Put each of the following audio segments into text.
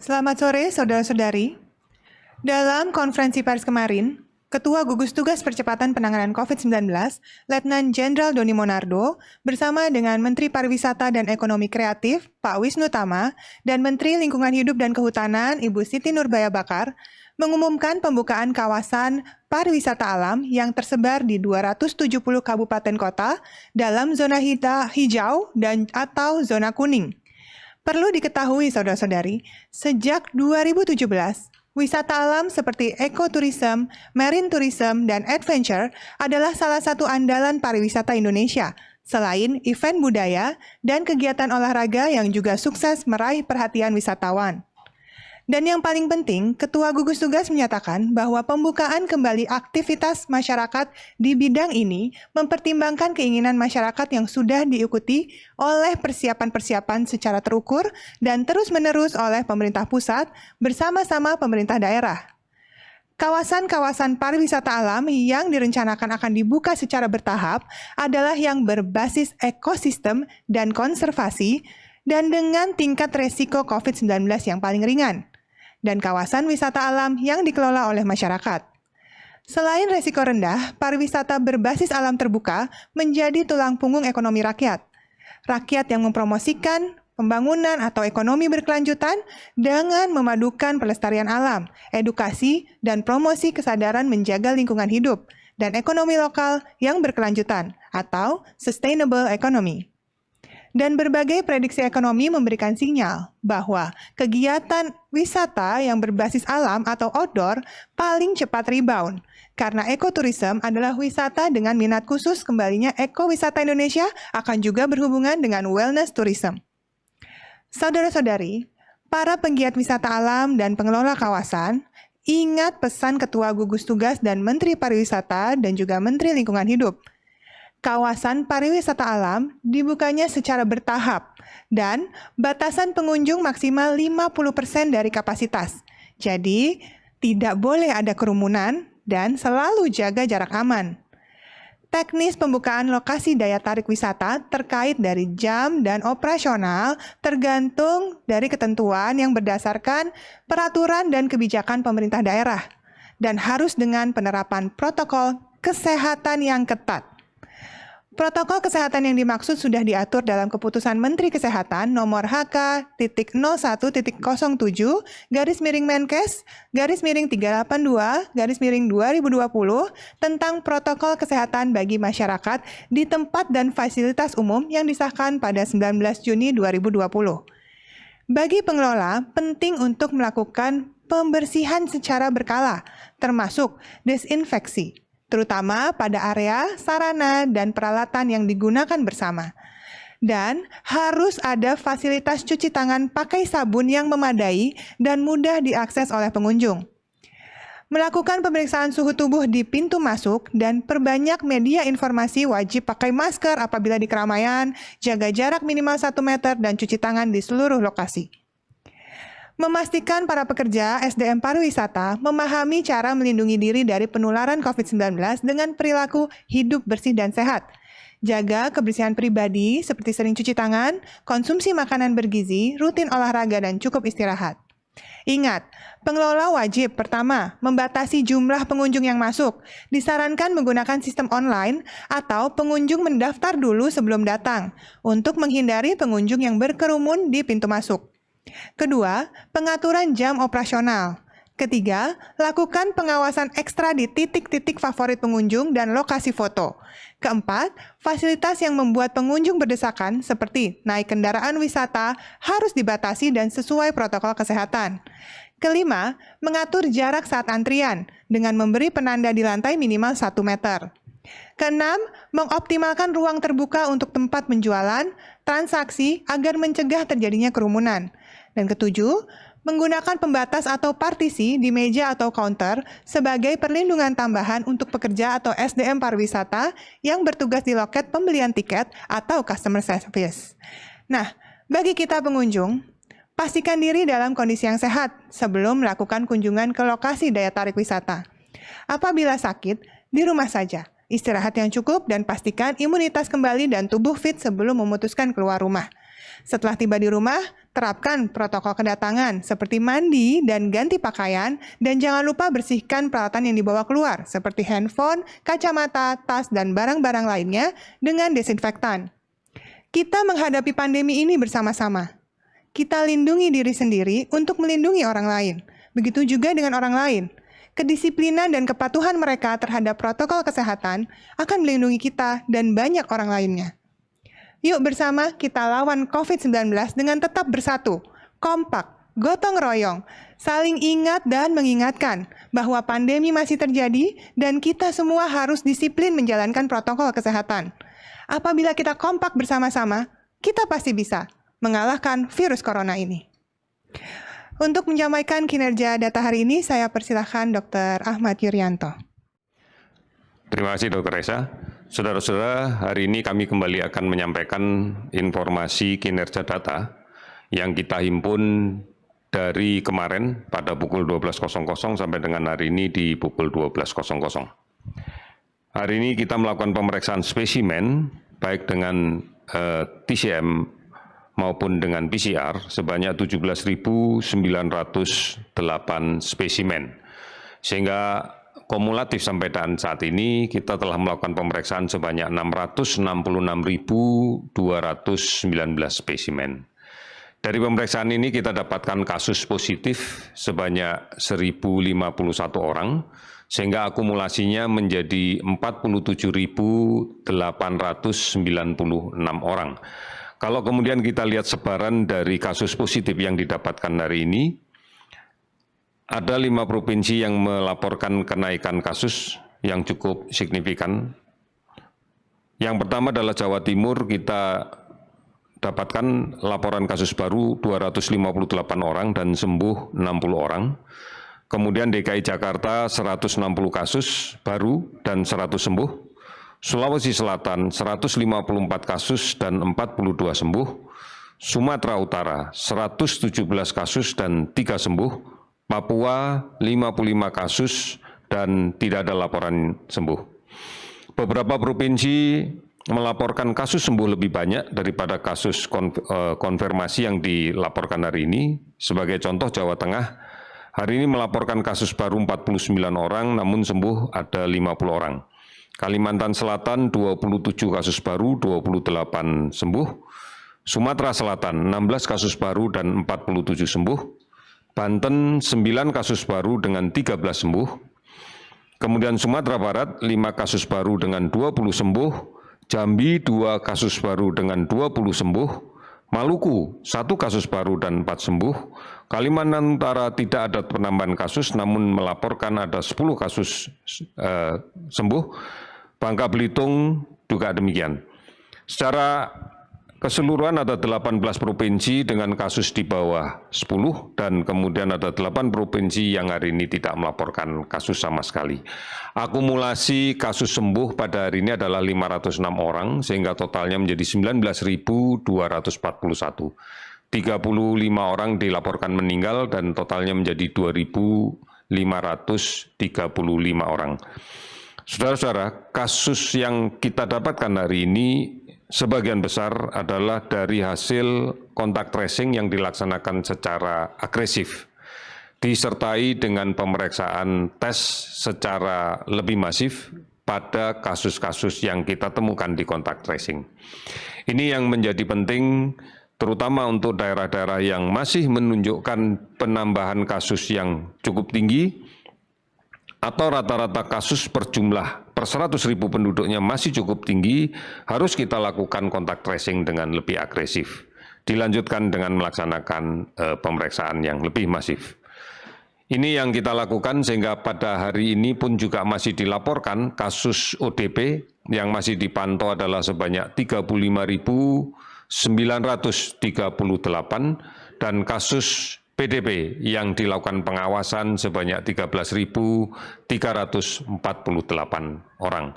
Selamat sore, saudara-saudari. Dalam konferensi pers kemarin, Ketua Gugus Tugas Percepatan Penanganan COVID-19, Letnan Jenderal Doni Monardo, bersama dengan Menteri Pariwisata dan Ekonomi Kreatif, Pak Wisnu Tama, dan Menteri Lingkungan Hidup dan Kehutanan, Ibu Siti Nurbaya Bakar, mengumumkan pembukaan kawasan pariwisata alam yang tersebar di 270 kabupaten kota dalam zona hijau dan atau zona kuning. Perlu diketahui, saudara-saudari, sejak 2017, wisata alam seperti ekoturism, marine tourism, dan adventure adalah salah satu andalan pariwisata Indonesia, selain event budaya dan kegiatan olahraga yang juga sukses meraih perhatian wisatawan. Dan yang paling penting, Ketua Gugus Tugas menyatakan bahwa pembukaan kembali aktivitas masyarakat di bidang ini mempertimbangkan keinginan masyarakat yang sudah diikuti oleh persiapan-persiapan secara terukur dan terus-menerus oleh pemerintah pusat bersama-sama pemerintah daerah. Kawasan-kawasan pariwisata alam yang direncanakan akan dibuka secara bertahap adalah yang berbasis ekosistem dan konservasi dan dengan tingkat resiko COVID-19 yang paling ringan, dan kawasan wisata alam yang dikelola oleh masyarakat. Selain resiko rendah, pariwisata berbasis alam terbuka menjadi tulang punggung ekonomi rakyat. Rakyat yang mempromosikan pembangunan atau ekonomi berkelanjutan dengan memadukan pelestarian alam, edukasi, dan promosi kesadaran menjaga lingkungan hidup, dan ekonomi lokal yang berkelanjutan atau sustainable economy. Dan berbagai prediksi ekonomi memberikan sinyal bahwa kegiatan wisata yang berbasis alam atau outdoor paling cepat rebound, karena ekoturism adalah wisata dengan minat khusus kembalinya ekowisata Indonesia akan juga berhubungan dengan wellness tourism. Saudara-saudari, para penggiat wisata alam dan pengelola kawasan, ingat pesan Ketua Gugus Tugas dan Menteri Pariwisata dan juga Menteri Lingkungan Hidup. Kawasan pariwisata alam dibukanya secara bertahap dan batasan pengunjung maksimal 50% dari kapasitas. Jadi, tidak boleh ada kerumunan dan selalu jaga jarak aman. Teknis pembukaan lokasi daya tarik wisata terkait dari jam dan operasional tergantung dari ketentuan yang berdasarkan peraturan dan kebijakan pemerintah daerah dan harus dengan penerapan protokol kesehatan yang ketat. Protokol kesehatan yang dimaksud sudah diatur dalam Keputusan Menteri Kesehatan nomor HK.01.07-Menkes-382-2020 tentang protokol kesehatan bagi masyarakat di tempat dan fasilitas umum yang disahkan pada 19 Juni 2020. Bagi pengelola, penting untuk melakukan pembersihan secara berkala, termasuk desinfeksi, terutama pada area, sarana, dan peralatan yang digunakan bersama. Dan harus ada fasilitas cuci tangan pakai sabun yang memadai dan mudah diakses oleh pengunjung. Melakukan pemeriksaan suhu tubuh di pintu masuk dan perbanyak media informasi wajib pakai masker apabila di keramaian, jaga jarak minimal 1 meter, dan cuci tangan di seluruh lokasi. Memastikan para pekerja SDM pariwisata memahami cara melindungi diri dari penularan COVID-19 dengan perilaku hidup bersih dan sehat. Jaga kebersihan pribadi seperti sering cuci tangan, konsumsi makanan bergizi, rutin olahraga, dan cukup istirahat. Ingat, pengelola wajib pertama membatasi jumlah pengunjung yang masuk. Disarankan menggunakan sistem online atau pengunjung mendaftar dulu sebelum datang untuk menghindari pengunjung yang berkerumun di pintu masuk. Kedua, pengaturan jam operasional. Ketiga, lakukan pengawasan ekstra di titik-titik favorit pengunjung dan lokasi foto. Keempat, fasilitas yang membuat pengunjung berdesakan seperti naik kendaraan wisata harus dibatasi dan sesuai protokol kesehatan. Kelima, mengatur jarak saat antrian dengan memberi penanda di lantai minimal 1 meter. Keenam, mengoptimalkan ruang terbuka untuk tempat penjualan, transaksi agar mencegah terjadinya kerumunan. Dan ketujuh, menggunakan pembatas atau partisi di meja atau counter sebagai perlindungan tambahan untuk pekerja atau SDM pariwisata yang bertugas di loket pembelian tiket atau customer service. Nah, bagi kita pengunjung, pastikan diri dalam kondisi yang sehat sebelum melakukan kunjungan ke lokasi daya tarik wisata. Apabila sakit, di rumah saja. Istirahat yang cukup dan pastikan imunitas kembali dan tubuh fit sebelum memutuskan keluar rumah. Setelah tiba di rumah, terapkan protokol kedatangan seperti mandi dan ganti pakaian, dan jangan lupa bersihkan peralatan yang dibawa keluar seperti handphone, kacamata, tas, dan barang-barang lainnya dengan desinfektan. Kita menghadapi pandemi ini bersama-sama. Kita lindungi diri sendiri untuk melindungi orang lain. Begitu juga dengan orang lain. Kedisiplinan dan kepatuhan mereka terhadap protokol kesehatan akan melindungi kita dan banyak orang lainnya. Yuk bersama kita lawan COVID-19 dengan tetap bersatu, kompak, gotong royong, saling ingat dan mengingatkan bahwa pandemi masih terjadi dan kita semua harus disiplin menjalankan protokol kesehatan. Apabila kita kompak bersama-sama, kita pasti bisa mengalahkan virus corona ini. Untuk menyampaikan kinerja data hari ini, saya persilahkan Dr. Ahmad Yuryanto. Terima kasih Dr. Reza. Saudara-saudara, hari ini kami kembali akan menyampaikan informasi kinerja data yang kita himpun dari kemarin pada pukul 12.00 sampai dengan hari ini di pukul 12.00. Hari ini kita melakukan pemeriksaan spesimen baik dengan TCM maupun dengan PCR sebanyak 17.908 spesimen. Sehingga kumulatif sampai dengan saat ini kita telah melakukan pemeriksaan sebanyak 666.219 spesimen. Dari pemeriksaan ini kita dapatkan kasus positif sebanyak 1.051 orang, sehingga akumulasinya menjadi 47.896 orang. Kalau kemudian kita lihat sebaran dari kasus positif yang didapatkan hari ini, ada 5 provinsi yang melaporkan kenaikan kasus yang cukup signifikan. Yang pertama adalah Jawa Timur, kita dapatkan laporan kasus baru 258 orang dan sembuh 60 orang. Kemudian DKI Jakarta 160 kasus baru dan 100 sembuh. Sulawesi Selatan 154 kasus dan 42 sembuh. Sumatera Utara 117 kasus dan 3 sembuh. Papua 55 kasus dan tidak ada laporan sembuh. Beberapa provinsi melaporkan kasus sembuh lebih banyak daripada kasus konfirmasi yang dilaporkan hari ini. Sebagai contoh, Jawa Tengah hari ini melaporkan kasus baru 49 orang, namun sembuh ada 50 orang. Kalimantan Selatan 27 kasus baru, 28 sembuh. Sumatera Selatan 16 kasus baru dan 47 sembuh. Banten 9 kasus baru dengan 13 sembuh. Kemudian Sumatera Barat 5 kasus baru dengan 20 sembuh. Jambi 2 kasus baru dengan 20 sembuh. Maluku 1 kasus baru dan 4 sembuh. Kalimantan Utara tidak ada penambahan kasus namun melaporkan ada 10 kasus sembuh. Bangka Belitung juga demikian. Secara keseluruhan ada 18 provinsi dengan kasus di bawah 10 dan kemudian ada 8 provinsi yang hari ini tidak melaporkan kasus sama sekali. Akumulasi kasus sembuh pada hari ini adalah 506 orang sehingga totalnya menjadi 19.241. 35 orang dilaporkan meninggal dan totalnya menjadi 2.535 orang. Saudara-saudara, kasus yang kita dapatkan hari ini sebagian besar adalah dari hasil kontak tracing yang dilaksanakan secara agresif, disertai dengan pemeriksaan tes secara lebih masif pada kasus-kasus yang kita temukan di kontak tracing. Ini yang menjadi penting terutama untuk daerah-daerah yang masih menunjukkan penambahan kasus yang cukup tinggi atau rata-rata kasus per 100.000 penduduknya masih cukup tinggi, harus kita lakukan kontak tracing dengan lebih agresif. Dilanjutkan dengan melaksanakan pemeriksaan yang lebih masif. Ini yang kita lakukan sehingga pada hari ini pun juga masih dilaporkan kasus ODP yang masih dipantau adalah sebanyak 35.938 dan kasus PDP yang dilakukan pengawasan sebanyak 13.348 orang.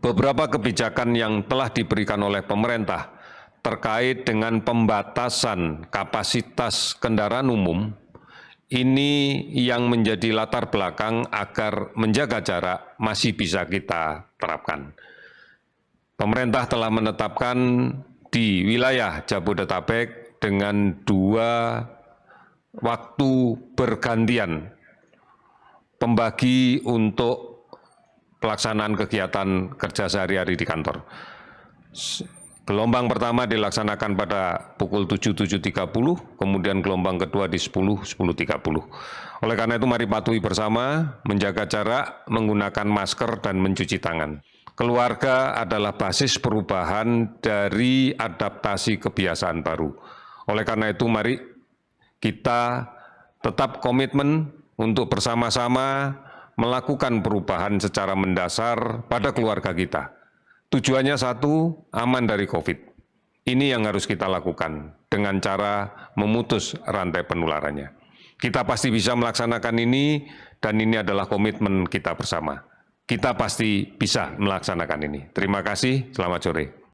Beberapa kebijakan yang telah diberikan oleh pemerintah terkait dengan pembatasan kapasitas kendaraan umum, ini yang menjadi latar belakang agar menjaga jarak masih bisa kita terapkan. Pemerintah telah menetapkan di wilayah Jabodetabek dengan 2 waktu bergantian pembagi untuk pelaksanaan kegiatan kerja sehari-hari di kantor. Gelombang pertama dilaksanakan pada pukul 7.30, kemudian gelombang kedua di 10.30. Oleh karena itu mari patuhi bersama, menjaga jarak, menggunakan masker dan mencuci tangan. Keluarga adalah basis perubahan dari adaptasi kebiasaan baru. Oleh karena itu mari kita tetap komitmen untuk bersama-sama melakukan perubahan secara mendasar pada keluarga kita. Tujuannya satu, aman dari COVID. Ini yang harus kita lakukan dengan cara memutus rantai penularannya. Kita pasti bisa melaksanakan ini dan ini adalah komitmen kita bersama. Kita pasti bisa melaksanakan ini. Terima kasih, selamat sore.